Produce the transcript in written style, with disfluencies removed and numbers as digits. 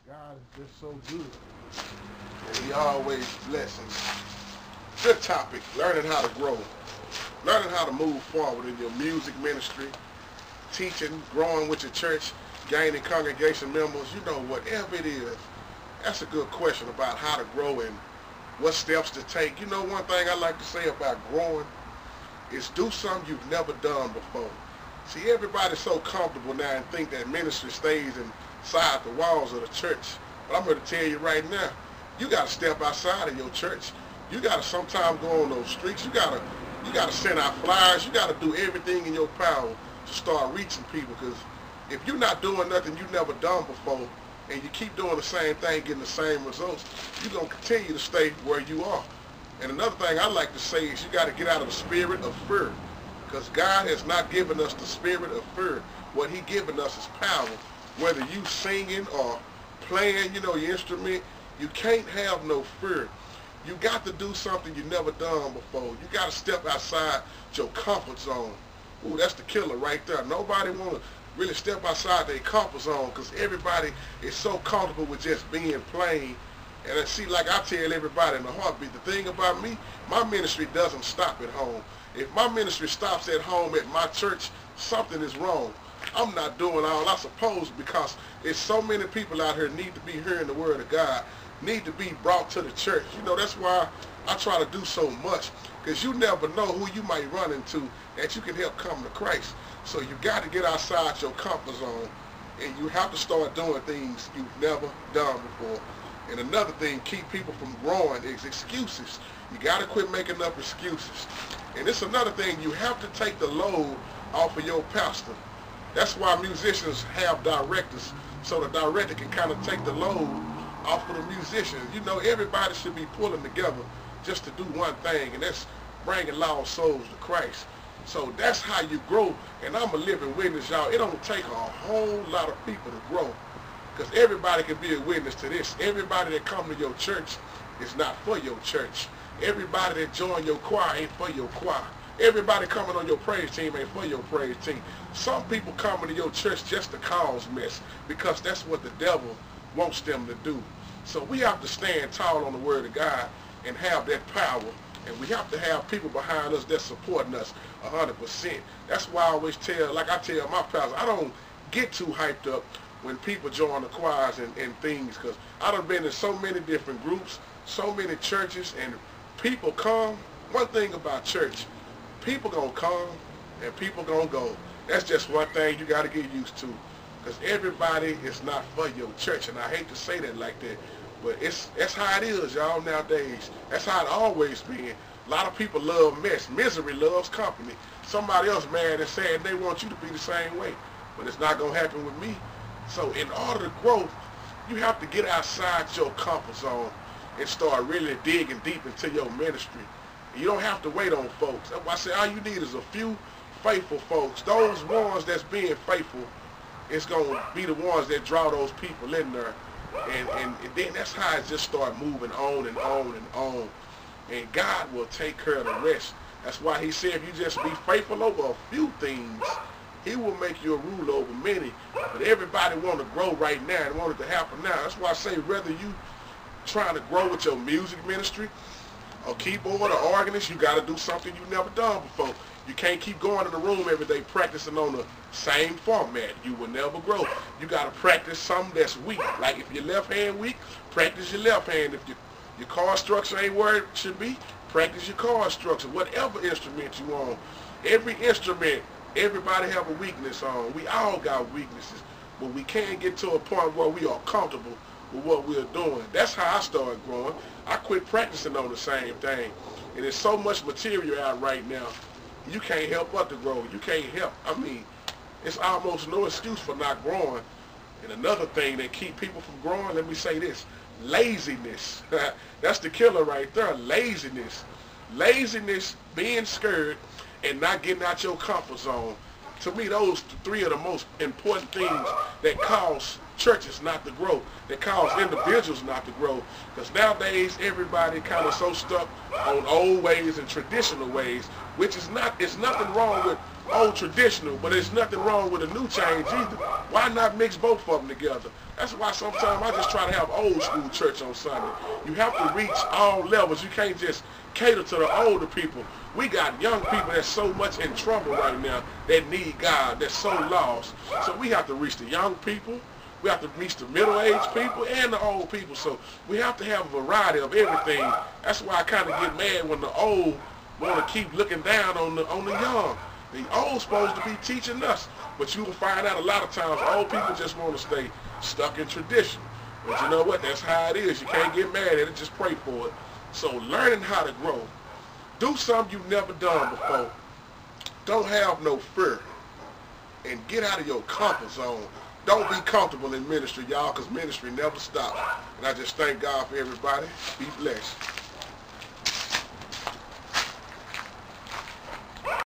God is just so good. And he always blesses. Good topic, learning how to grow. Learning how to move forward in your music ministry, teaching, growing with your church, gaining congregation members, whatever it is. That's a good question about how to grow and what steps to take. One thing I like to say about growing is do something you've never done before. See, everybody's so comfortable now and think that ministry stays inside the walls of the church. But I'm going to tell you right now, you got to step outside of your church. You got to sometimes go on those streets. You got to send out flyers. You got to do everything in your power to start reaching people. Because if you're not doing nothing you've never done before, and you keep doing the same thing, getting the same results, you're going to continue to stay where you are. And another thing I like to say is you got to get out of the spirit of fear. Because God has not given us the spirit of fear. What he given us is power. Whether you singing or playing, your instrument, you can't have no fear. You got to do something you never done before. You got to step outside your comfort zone. Ooh, that's the killer right there. Nobody want to really step outside their comfort zone because everybody is so comfortable with just being plain. And I see, like I tell everybody in the heartbeat, the thing about me, my ministry doesn't stop at home. If my ministry stops at home at my church, something is wrong. I'm not doing all I suppose because there's so many people out here need to be hearing the word of God, need to be brought to the church. That's why I try to do so much, because you never know who you might run into that you can help come to Christ. So you got to get outside your comfort zone, and you have to start doing things you've never done before. And another thing, keep people from growing, is excuses. You got to quit making up excuses. And it's another thing, you have to take the load off of your pastor. That's why musicians have directors, so the director can kind of take the load off of the musicians. Everybody should be pulling together just to do one thing, and that's bringing lost souls to Christ. So that's how you grow, and I'm a living witness, y'all. It don't take a whole lot of people to grow, because everybody can be a witness to this. Everybody that come to your church is not for your church. Everybody that join your choir ain't for your choir. Everybody coming on your praise team ain't for your praise team. Some people coming to your church just to cause mess, because that's what the devil wants them to do. So we have to stand tall on the word of God and have that power. And we have to have people behind us that's supporting us 100%. That's why I always like I tell my pastor, I don't get too hyped up when people join the choirs and things, because I done been in so many different groups, so many churches, and people come. One thing about church, people gonna come and people gonna go. That's just one thing you gotta get used to, because everybody is not for your church. And I hate to say that like that, but that's how it is, y'all, nowadays. That's how it always been. A lot of people love mess. Misery loves company. Somebody else mad and sad, they want you to be the same way. But it's not going to happen with me. So in order to grow, you have to get outside your comfort zone and start really digging deep into your ministry. You don't have to wait on folks. That's why I say all you need is a few faithful folks. Those ones that's being faithful, it's going to be the ones that draw those people in there. And then that's how it just start moving on and on and on. And God will take care of the rest. That's why he said if you just be faithful over a few things, he will make you a ruler over many. But everybody want to grow right now and want it to happen now. That's why I say whether you trying to grow with your music ministry, or keyboard or organist, you got to do something you've never done before. You can't keep going in the room every day practicing on the same format. You will never grow. You got to practice something that's weak. Like if your left hand weak, practice your left hand. If your chord structure ain't where it should be, practice your chord structure. Whatever instrument you on, every instrument, everybody have a weakness on. We all got weaknesses, but we can't get to a point where we are comfortable with what we're doing. That's how I started growing. I quit practicing on the same thing. And there's so much material out right now, you can't help but to grow. You can't help. I mean, it's almost no excuse for not growing. And another thing that keep people from growing, let me say this, laziness. That's the killer right there, laziness. Laziness, being scared, and not getting out your comfort zone. To me, those three are the most important things that cause churches not to grow, that cause individuals not to grow. Because nowadays everybody kind of so stuck on old ways and traditional ways, which is not, it's nothing wrong with old traditional, but there's nothing wrong with a new change either. Why not mix both of them together? That's why sometimes I just try to have old school church on Sunday. You have to reach all levels. You can't just cater to the older people. We got young people that's so much in trouble right now that need God, that's so lost. So we have to reach the young people. We have to reach the middle-aged people and the old people. So we have to have a variety of everything. That's why I kind of get mad when the old want to keep looking down on the young. The old supposed to be teaching us, but you will find out a lot of times old people just want to stay stuck in tradition. But you know what? That's how it is. You can't get mad at it. Just pray for it. So learning how to grow. Do something you've never done before. Don't have no fear. And get out of your comfort zone. Don't be comfortable in ministry, y'all, because ministry never stops. And I just thank God for everybody. Be blessed.